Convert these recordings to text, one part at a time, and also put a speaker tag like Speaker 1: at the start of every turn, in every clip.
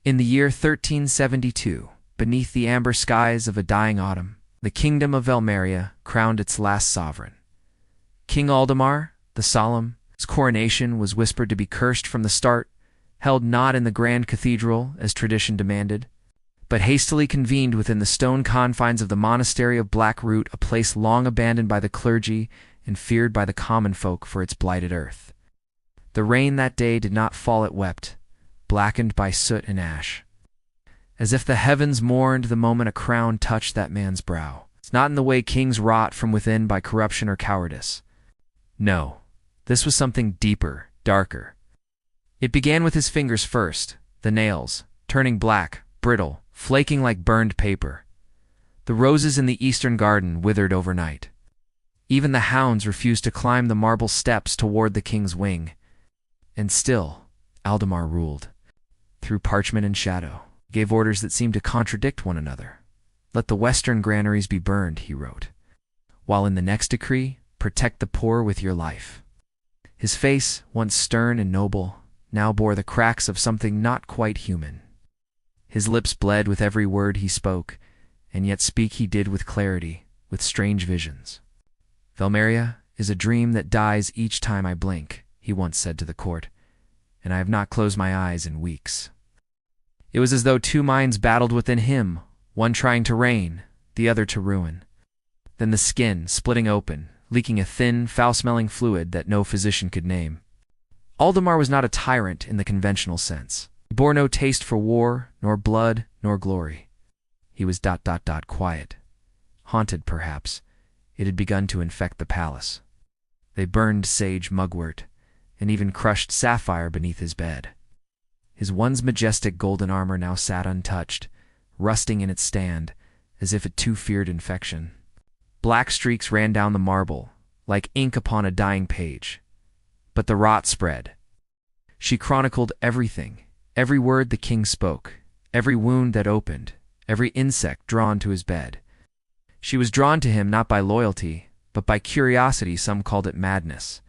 Speaker 1: In the year 1372, beneath the amber skies of a dying autumn, the kingdom of Velmaria crowned its last sovereign. King Aldemar the Solemn, his coronation was whispered to be cursed from the start, held not in the grand cathedral as tradition demanded, but hastily convened within the stone confines of the monastery of Black Root, a place long abandoned by the clergy and feared by the common folk for its blighted earth. The rain that day did not fall, it wept, blackened by soot and ash, as if the heavens mourned the moment a crown touched that man's brow. It's not in the way kings rot from within by corruption or cowardice. No, this was something deeper, darker. It began with his fingers first, the nails, turning black, brittle, flaking like burned paper. The roses in the eastern garden withered overnight. Even the hounds refused to climb the marble steps toward the king's wing. And still, Aldemar ruled. Through parchment and shadow, gave orders that seemed to contradict one another. Let the western granaries be burned, he wrote, while in the next decree, protect the poor with your life. His face, once stern and noble, now bore the cracks of something not quite human. His lips bled with every word he spoke, and yet speak he did with clarity, with strange visions. Velmaria is a dream that dies each time I blink, he once said to the court, and I have not closed my eyes in weeks. It was as though two minds battled within him, one trying to reign, the other to ruin. Then the skin, splitting open, leaking a thin, foul-smelling fluid that no physician could name. Aldemar was not a tyrant in the conventional sense. He bore no taste for war, nor blood, nor glory. He was quiet. Haunted, perhaps. It had begun to infect the palace. They burned sage mugwort, and even crushed sapphire beneath his bed. His once majestic golden armor now sat untouched, rusting in its stand, as if it too feared infection. Black streaks ran down the marble, like ink upon a dying page. But the rot spread. She chronicled everything, every word the king spoke, every wound that opened, every insect drawn to his bed. She was drawn to him not by loyalty, but by curiosity. Some called it madness.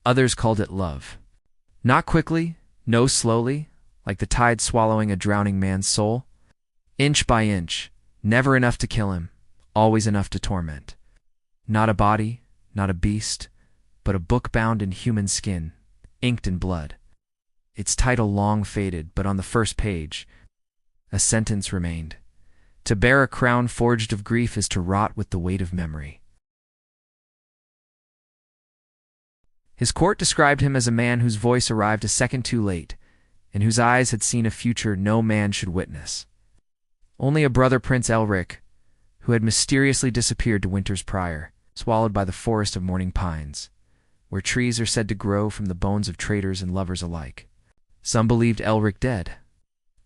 Speaker 1: Others called it love. Not quickly, no slowly, like the tide swallowing a drowning man's soul. Inch by inch, never enough to kill him, always enough to torment. Not a body, not a beast, but a book bound in human skin, inked in blood. Its title long faded, but on the first page, a sentence remained. To bear a crown forged of grief is to rot with the weight of memory. His court described him as a man whose voice arrived a second too late, and whose eyes had seen a future no man should witness. Only a brother Prince Elric, who had mysteriously disappeared to winters prior, swallowed by the forest of mourning pines, where trees are said to grow from the bones of traitors and lovers alike. Some believed Elric dead.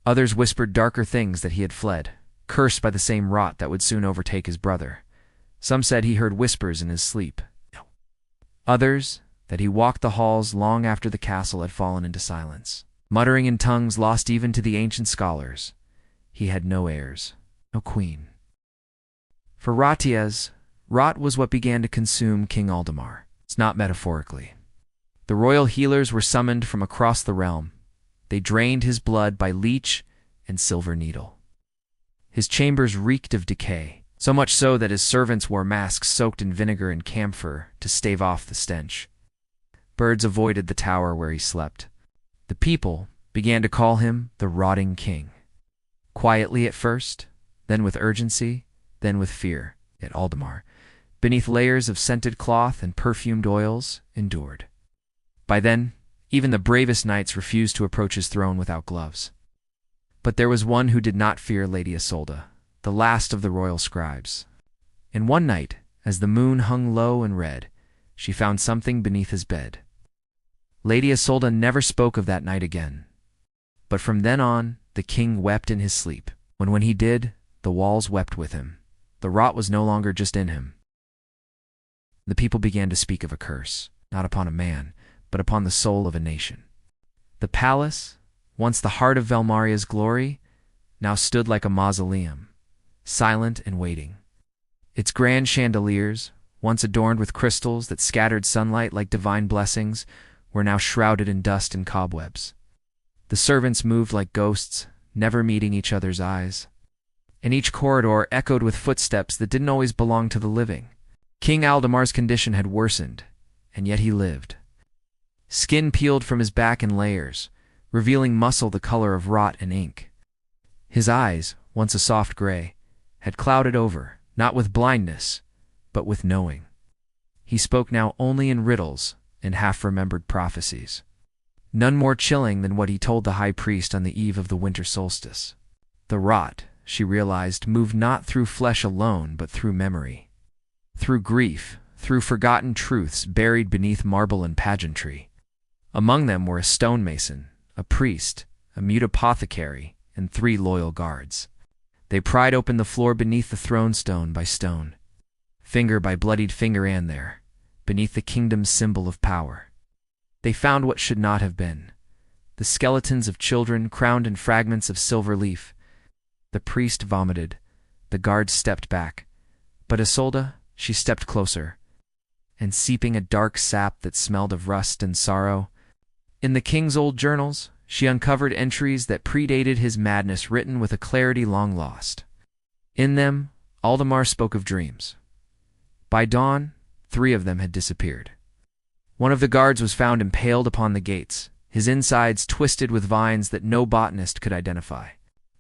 Speaker 1: Others whispered darker things, that he had fled, cursed by the same rot that would soon overtake his brother. Some said he heard whispers in his sleep. Others, that he walked the halls long after the castle had fallen into silence, muttering in tongues lost even to the ancient scholars. He had no heirs, no queen. For Ratias, rot was what began to consume King Aldemar. It's not metaphorically. The royal healers were summoned from across the realm. They drained his blood by leech and silver needle. His chambers reeked of decay, so much so that his servants wore masks soaked in vinegar and camphor to stave off the stench. Birds avoided the tower where he slept. The people began to call him the rotting king. Quietly at first, then with urgency, then with fear, yet Aldemar, beneath layers of scented cloth and perfumed oils, endured. By then, even the bravest knights refused to approach his throne without gloves. But there was one who did not fear Lady Isolde, the last of the royal scribes. And one night, as the moon hung low and red, she found something beneath his bed. Lady Isolde never spoke of that night again. But from then on, the king wept in his sleep. When he did, the walls wept with him. The rot was no longer just in him. The people began to speak of a curse, not upon a man, but upon the soul of a nation. The palace, once the heart of Velmaria's glory, now stood like a mausoleum, silent and waiting. Its grand chandeliers, once adorned with crystals that scattered sunlight like divine blessings, were now shrouded in dust and cobwebs. The servants moved like ghosts, never meeting each other's eyes. And each corridor echoed with footsteps that didn't always belong to the living. King Aldemar's condition had worsened, and yet he lived. Skin peeled from his back in layers, revealing muscle the color of rot and ink. His eyes, once a soft gray, had clouded over, not with blindness, but with knowing. He spoke now only in riddles and half-remembered prophecies. None more chilling than what he told the high priest on the eve of the winter solstice. The rot, she realized, moved not through flesh alone, but through memory. Through grief, through forgotten truths buried beneath marble and pageantry. Among them were a stonemason, a priest, a mute apothecary, and 3 loyal guards. They pried open the floor beneath the throne stone by stone, finger by bloodied finger, and there, beneath the kingdom's symbol of power, they found what should not have been: the skeletons of children crowned in fragments of silver leaf. The priest vomited, the guards stepped back, but Isolde, she stepped closer, and seeping a dark sap that smelled of rust and sorrow. In the king's old journals, she uncovered entries that predated his madness, written with a clarity long lost. In them, Aldemar spoke of dreams. By dawn, 3 of them had disappeared. One of the guards was found impaled upon the gates, his insides twisted with vines that no botanist could identify.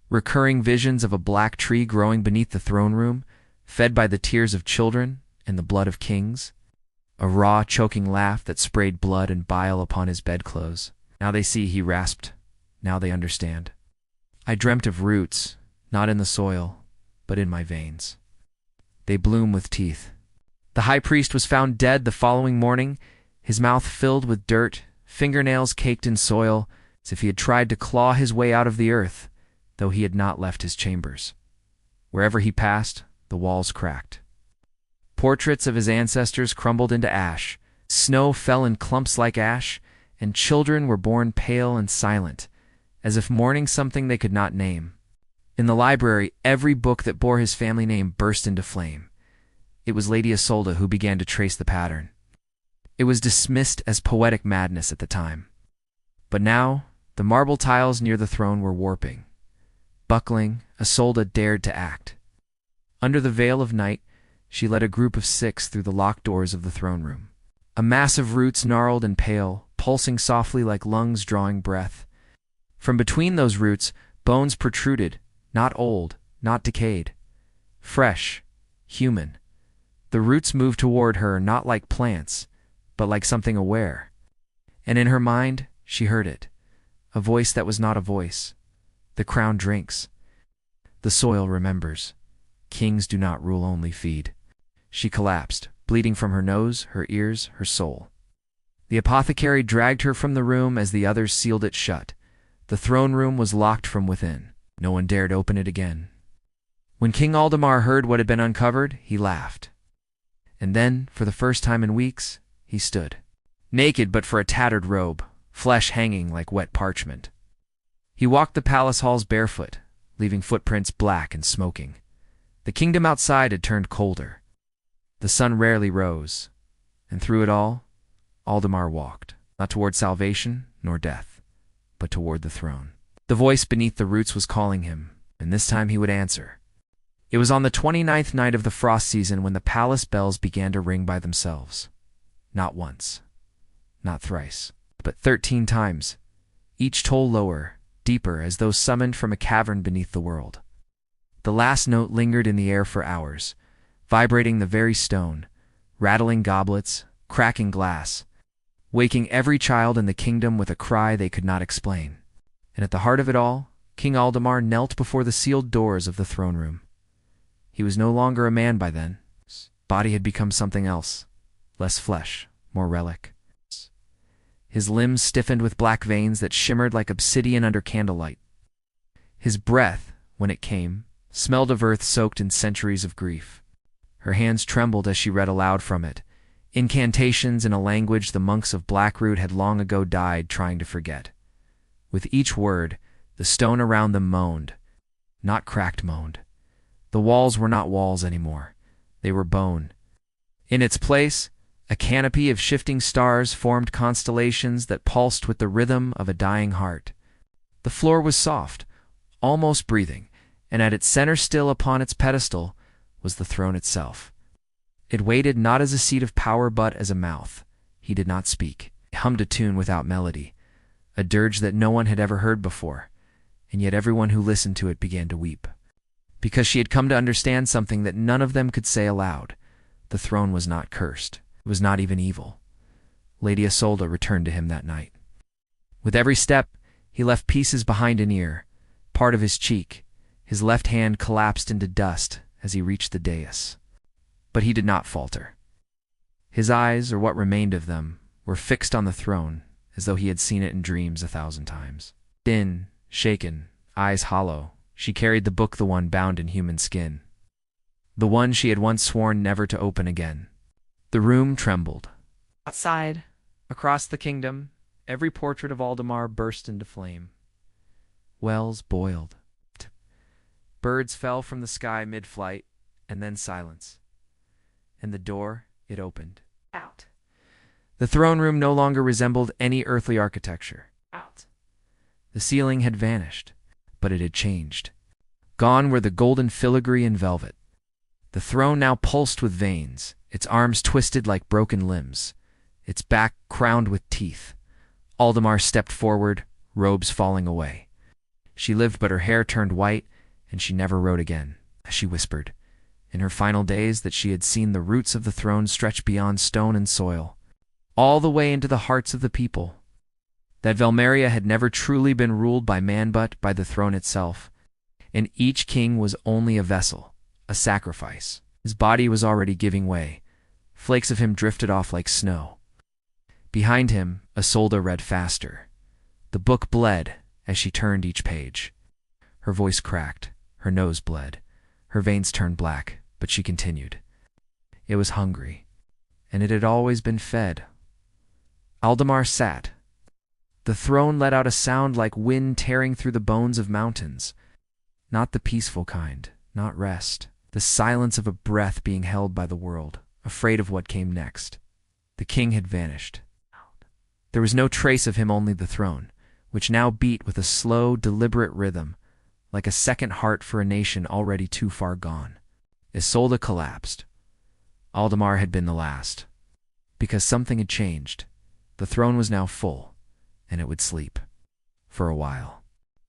Speaker 1: Recurring visions of a black tree growing beneath the throne room, fed by the tears of children and the blood of kings. A raw, choking laugh that sprayed blood and bile upon his bedclothes. Now they see, he rasped. Now they understand. I dreamt of roots, not in the soil, but in my veins. They bloom with teeth. The high priest was found dead the following morning, his mouth filled with dirt, fingernails caked in soil, as if he had tried to claw his way out of the earth, though he had not left his chambers. Wherever he passed, the walls cracked. Portraits of his ancestors crumbled into ash, snow fell in clumps like ash, and children were born pale and silent, as if mourning something they could not name. In the library, every book that bore his family name burst into flame. It was Lady Isolde who began to trace the pattern. It was dismissed as poetic madness at the time. But now, the marble tiles near the throne were warping. Buckling, Isolde dared to act. Under the veil of night, she led a group of 6 through the locked doors of the throne room. A mass of roots, gnarled and pale, pulsing softly like lungs drawing breath. From between those roots, bones protruded, not old, not decayed. Fresh, human. The roots moved toward her not like plants, but like something aware. And in her mind, she heard it. A voice that was not a voice. The crown drinks. The soil remembers. Kings do not rule, only feed. She collapsed, bleeding from her nose, her ears, her soul. The apothecary dragged her from the room as the others sealed it shut. The throne room was locked from within. No one dared open it again. When King Aldemar heard what had been uncovered, he laughed. And then, for the first time in weeks, he stood. Naked but for a tattered robe, flesh hanging like wet parchment. He walked the palace halls barefoot, leaving footprints black and smoking. The kingdom outside had turned colder. The sun rarely rose, and through it all, Aldemar walked, not toward salvation nor death, but toward the throne. The voice beneath the roots was calling him, and this time he would answer. It was on the 29th night of the frost season when the palace bells began to ring by themselves. Not once, not thrice, but 13 times, each toll lower, deeper, as though summoned from a cavern beneath the world. The last note lingered in the air for hours, vibrating the very stone, rattling goblets, cracking glass, waking every child in the kingdom with a cry they could not explain. And at the heart of it all, King Aldemar knelt before the sealed doors of the throne room. He was no longer a man by then. His body had become something else, less flesh, more relic. His limbs stiffened with black veins that shimmered like obsidian under candlelight. His breath, when it came, smelled of earth soaked in centuries of grief. Her hands trembled as she read aloud from it, incantations in a language the monks of Blackroot had long ago died trying to forget. With each word, the stone around them moaned, not cracked moaned. The walls were not walls anymore. They were bone. In its place, a canopy of shifting stars formed constellations that pulsed with the rhythm of a dying heart. The floor was soft, almost breathing, and at its center, still upon its pedestal, was the throne itself. It waited not as a seat of power but as a mouth. He did not speak. He hummed a tune without melody, a dirge that no one had ever heard before, and yet everyone who listened to it began to weep. Because she had come to understand something that none of them could say aloud. The throne was not cursed. It was not even evil. Lady Isolde returned to him that night. With every step, he left pieces behind an ear, part of his cheek. His left hand collapsed into dust as he reached the dais. But he did not falter. His eyes, or what remained of them, were fixed on the throne, as though he had seen it in dreams 1,000 times. Thin, shaken, eyes hollow, she carried the book, the one bound in human skin, the one she had once sworn never to open again. The room trembled. Outside, across the kingdom, every portrait of Aldemar burst into flame. Wells boiled. Birds fell from the sky mid-flight, and then silence. And the door, it opened. Out. The throne room no longer resembled any earthly architecture. Out. The ceiling had vanished, but it had changed. Gone were the golden filigree and velvet. The throne now pulsed with veins, its arms twisted like broken limbs, its back crowned with teeth. Aldemar stepped forward, robes falling away. She lived, but her hair turned white, and she never wrote again. She whispered, in her final days, that she had seen the roots of the throne stretch beyond stone and soil, all the way into the hearts of the people. That Velmaria had never truly been ruled by man but by the throne itself, and each king was only a vessel, a sacrifice. His body was already giving way. Flakes of him drifted off like snow. Behind him, Isolde read faster. The book bled as she turned each page. Her voice cracked, her nose bled, her veins turned black, but she continued. It was hungry, and it had always been fed. Aldemar sat. The throne let out a sound like wind tearing through the bones of mountains. Not the peaceful kind, not rest. The silence of a breath being held by the world, afraid of what came next. The king had vanished. There was no trace of him, only the throne, which now beat with a slow, deliberate rhythm, like a second heart for a nation already too far gone. Isolde collapsed. Aldemar had been the last. Because something had changed. The throne was now full, and it would sleep. For a while.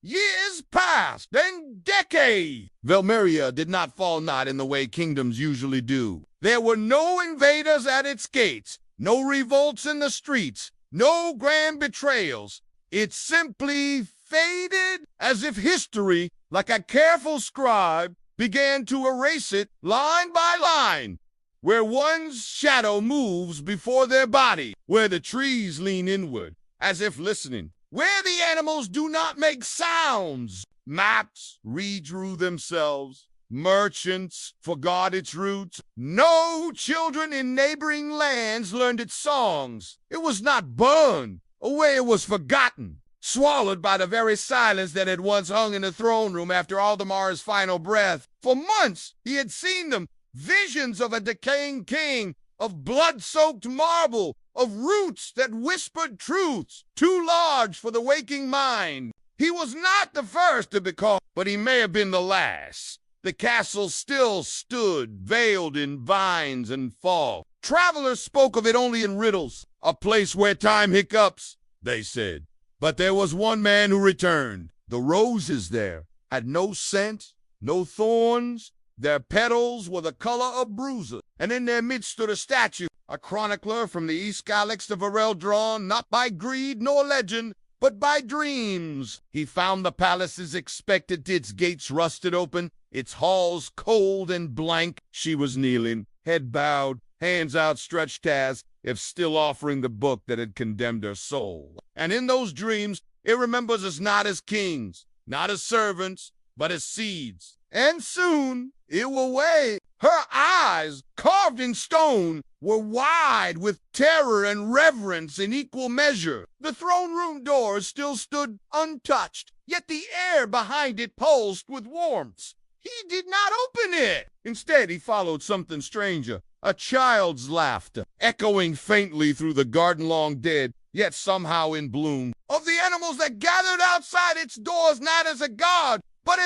Speaker 2: Years passed, and decay. Velmaria did not fall not in the way kingdoms usually do. There were no invaders at its gates, no revolts in the streets, no grand betrayals. It simply faded, as if history, like a careful scribe, began to erase it line by line, where one's shadow moves before their body, where the trees lean inward, as if listening, where the animals do not make sounds. Maps redrew themselves. Merchants forgot its roots. No children in neighboring lands learned its songs. It was not burned away, it was forgotten, swallowed by the very silence that had once hung in the throne room after Aldemar's final breath. For months he had seen them, visions of a decaying king, of blood-soaked marble, of roots that whispered truths too large for the waking mind. He was not the first to be called, but he may have been the last. The castle still stood, veiled in vines and fog. Travelers spoke of it only in riddles, a place where time hiccups, they said. But there was one man who returned. The roses there had no scent, no thorns. Their petals were the color of bruises, and in their midst stood a statue, a chronicler from the East Galax of Varel, drawn not by greed nor legend, but by dreams. He found the palace's expected, its gates rusted open, its halls cold and blank. She was kneeling, head bowed, hands outstretched as if still offering the book that had condemned her soul. And in those dreams, it remembers us not as kings, not as servants, but as seeds. And soon it will wake. Her eyes, carved in stone, were wide with terror and reverence in equal measure. The throne room door still stood untouched, yet the air behind it pulsed with warmth. He did not open it. Instead, he followed something stranger, a child's laughter, echoing faintly through the garden long dead, yet somehow in bloom, of the animals that gathered outside its doors not as a god, But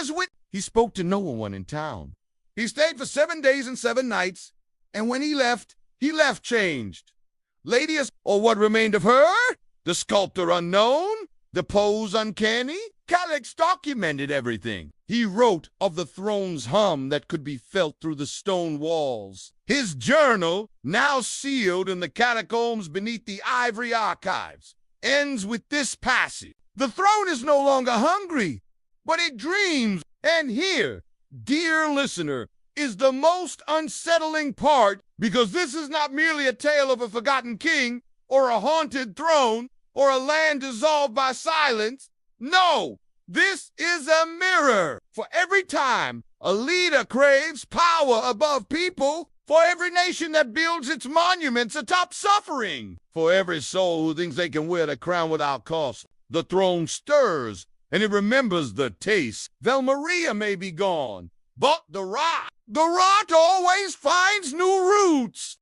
Speaker 2: he spoke to no one in town. He stayed for 7 days and 7 nights, and when he left changed. Lady, or what remained of her? The sculptor unknown? The pose uncanny? Calyx documented everything. He wrote of the throne's hum that could be felt through the stone walls. His journal, now sealed in the catacombs beneath the ivory archives, ends with this passage. The throne is no longer hungry, but it dreams. And here, dear listener, is the most unsettling part, because this is not merely a tale of a forgotten king, or a haunted throne, or a land dissolved by silence. No, this is a mirror. For every time a leader craves power above people, for every nation that builds its monuments atop suffering, for every soul who thinks they can wear the crown without cost, the throne stirs, and it remembers the taste. Velmaria may be gone, but the rot always finds